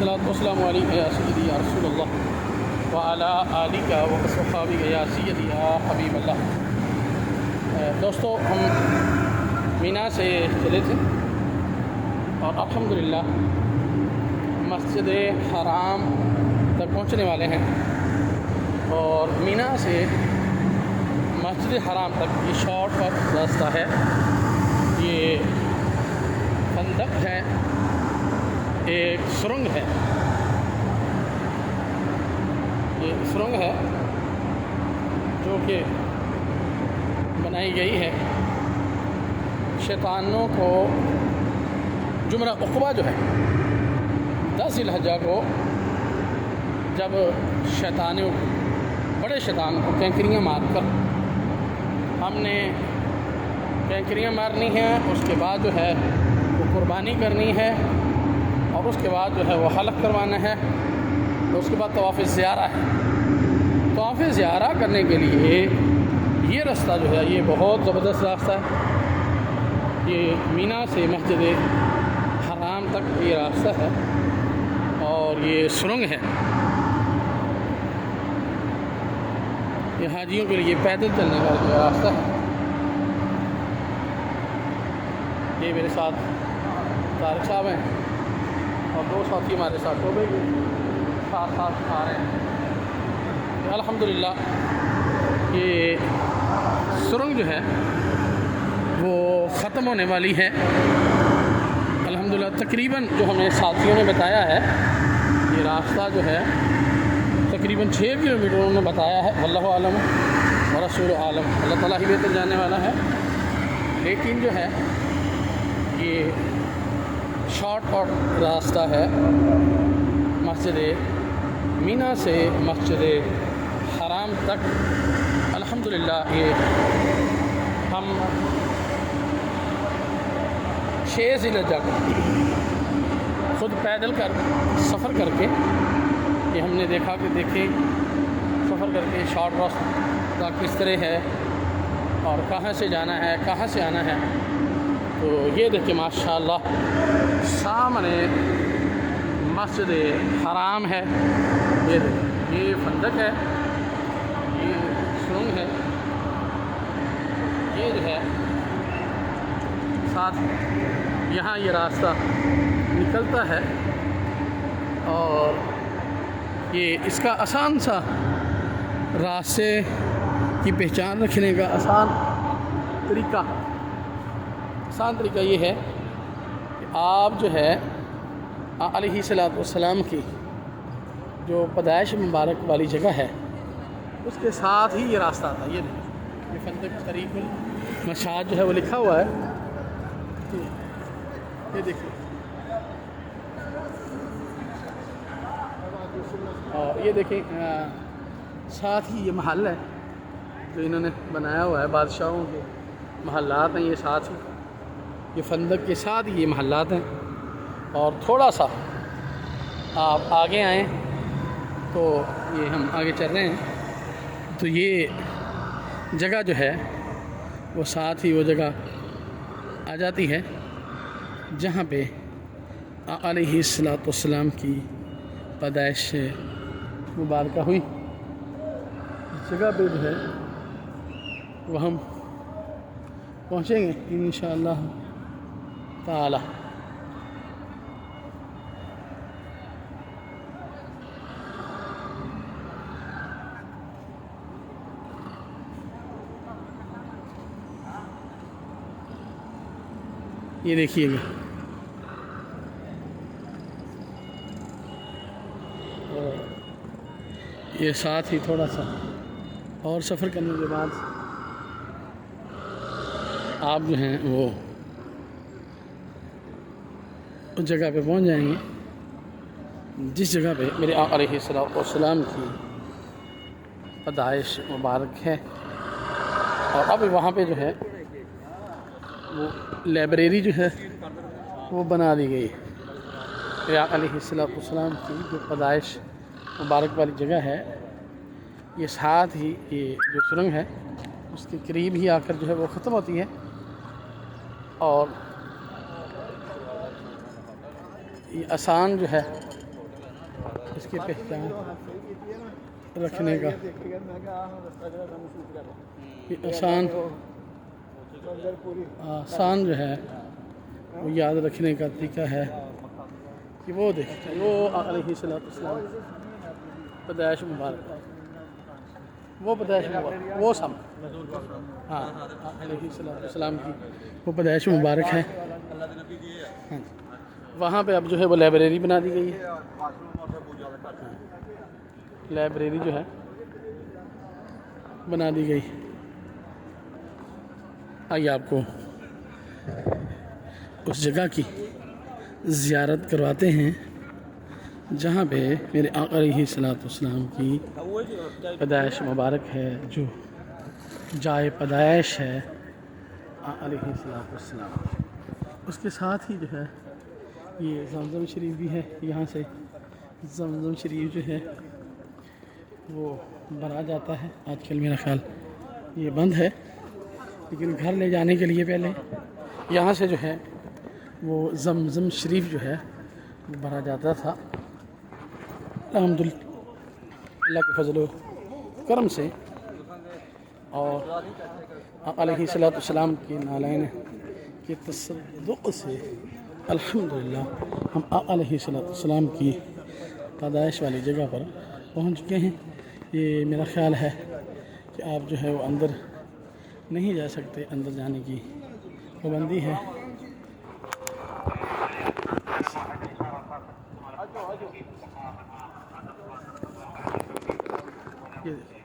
الصلاۃ والسلام علیکم یا سیدی یا رسول اللہ وعلی آلہ وصحبہ یا سیدی یا حبیب اللہ۔ دوستو، ہم مینا سے چلے تھے اور الحمدللہ مسجد حرام تک پہنچنے والے ہیں، اور مینا سے مسجد حرام تک یہ شارٹ کٹ راستہ ہے، یہ خندق ہے، ایک سرنگ ہے، یہ سرنگ ہے جو کہ بنائی گئی ہے شیطانوں کو جمرہ عقبہ جو ہے 10 ذی الحجہ کو، جب بڑے شیطان کو کینکریاں مار کر ہم نے کینکریاں مارنی ہیں، اس کے بعد جو ہے وہ قربانی کرنی ہے، اور اس کے بعد جو ہے وہ حلق کروانا ہے، تو اس کے بعد طواف زیارہ ہے۔ طواف زیارہ کرنے کے لیے یہ راستہ جو ہے یہ بہت زبردست راستہ ہے، یہ مینا سے مسجد حرام تک یہ راستہ ہے، اور یہ سرنگ ہے، یہ حاجیوں کے لیے پیدل چلنے کا جو راستہ ہے۔ یہ میرے ساتھ طارق صاحب ہیں اور 2 ساتھی ہمارے ساتھ ٹوبے کے ساتھ آ رہے ہیں۔ الحمدللہ یہ سرنگ جو ہے وہ ختم ہونے والی ہے الحمدللہ، تقریباً جو ہمیں ساتھیوں نے بتایا ہے یہ راستہ جو ہے تقریباً 6 کلومیٹر انہوں نے بتایا ہے، واللہ عالم ورسول عالم، اللہ تعالیٰ ہی بہتر جاننے والا ہے، لیکن جو ہے یہ شارٹ کٹ راستہ ہے مسجد مینا سے مسجد حرام تک۔ الحمدللہ یہ ہم 6 ذی الحجہ کو خود پیدل سفر کر کے، یہ ہم نے دیکھا کہ سفر کر کے شارٹ راستہ کس طرح ہے اور کہاں سے جانا ہے کہاں سے آنا ہے، تو یہ دیکھیں ماشاءاللہ سامنے مسجد حرام ہے، یہ خندق ہے، یہ سرنگ ہے، یہ جو ہے ساتھ یہاں یہ راستہ نکلتا ہے، اور یہ اس کا آسان سا راستے کی پہچان رکھنے کا آسان طریقہ یہ ہے کہ آپ جو ہے علیہ الصلوۃ والسلام کی جو پیدائش مبارک والی جگہ ہے اس کے ساتھ ہی یہ راستہ تھا۔ یہ خندق طریق المشاۃ جو ہے وہ لکھا ہوا ہے، یہ دیکھیں، اور یہ دیکھیں ساتھ ہی یہ محل ہے جو انہوں نے بنایا ہوا ہے، بادشاہوں کے محلات ہیں یہ ساتھ ہی، یہ خندق کے ساتھ ہی یہ محلات ہیں، اور تھوڑا سا آپ آگے آئیں تو یہ ہم آگے چل رہے ہیں تو یہ جگہ جو ہے وہ ساتھ ہی وہ جگہ آ جاتی ہے جہاں پہ علیہ الصلوۃ والسلام کی پیدائش مبارکہ ہوئی۔ اس جگہ پہ جو ہے وہ ہم پہنچیں گے انشاءاللہ تعالی۔ یہ دیکھیے گا یہ ساتھ ہی تھوڑا سا اور سفر کرنے کے بعد آپ جو ہیں وہ اس جگہ پہ پہنچ جائیں گے جس جگہ پہ میرے آقا علیہ الصلوۃ والسلام کی پیدائش مبارک ہے، اور اب وہاں پہ جو ہے وہ لائبریری جو ہے وہ بنا دی گئی ہے۔ میرے آقا علیہ الصلوۃ والسلام کی جو پیدائش مبارک والی جگہ ہے یہ ساتھ ہی یہ جو سرنگ ہے اس کے قریب ہی آ کر جو ہے وہ ختم ہوتی ہے، اور یہ آسان جو ہے اس کے پہچان رکھنے کا یہ آسان جو ہے وہ یاد رکھنے کا طریقہ ہے کہ وہ دیکھیں وہ علیہ السلام پیدائش مبارک وہ پیدائش مبارک وہ سب ہاں علیہ السلام کی وہ پیدائش مبارک ہے ہاں وہاں پہ اب جو ہے وہ لائبریری بنا دی گئی ہے لائبریری جو ہے بنا دی گئی آئیے آپ کو اس جگہ کی زیارت کرواتے ہیں جہاں پہ میرے آقا علیہ السلام کی پیدائش مبارک ہے جو جائے پیدائش ہے علیہ السلام اس کے ساتھ ہی جو ہے یہ زمزم شریف بھی ہے یہاں سے زمزم شریف جو ہے وہ بھرا جاتا ہے آج کل میرا خیال یہ بند ہے لیکن گھر لے جانے کے لیے پہلے یہاں سے جو ہے وہ زمزم شریف جو ہے وہ بھرا جاتا تھا الحمدللہ اللہ کے فضل و کرم سے اور علیہ السلام کے نالین کے تصدق سے الحمدللہ ہم علیہ السلام کی پیدائش والی جگہ پر پہنچ چکے ہیں یہ میرا خیال ہے کہ آپ جو ہے وہ اندر نہیں جا سکتے اندر جانے کی پابندی ہے یہ